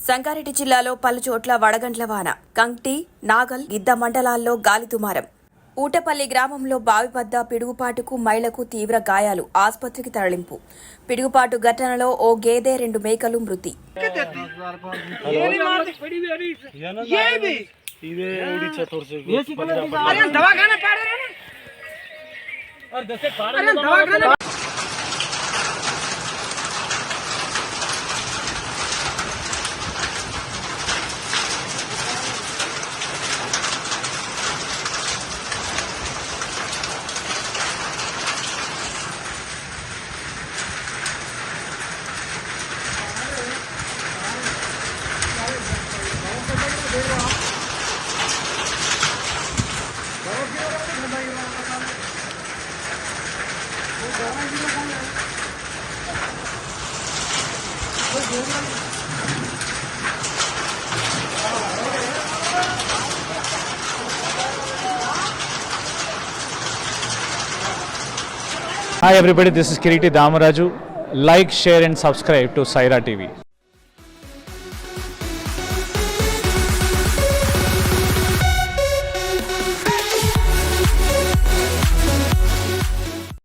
సంగారెడ్డి జిల్లాలో పలుచోట్ల వడగండ్ల వాన. కంక్టి, నాగల్, గిద్ద మండలాల్లో గాలి దుమారం. ఊటపల్లి గ్రామంలో బావి వద్ద పిడుగుపాటుకు మహిళకు తీవ్ర గాయాలు, ఆసుపత్రికి తరలింపు. పిడుగుపాటు ఘటనలో ఓ గేదె, 2 మేకలు మృతి. Hi everybody, this is Kiriti Damaraju. Like, share and subscribe to Saira TV.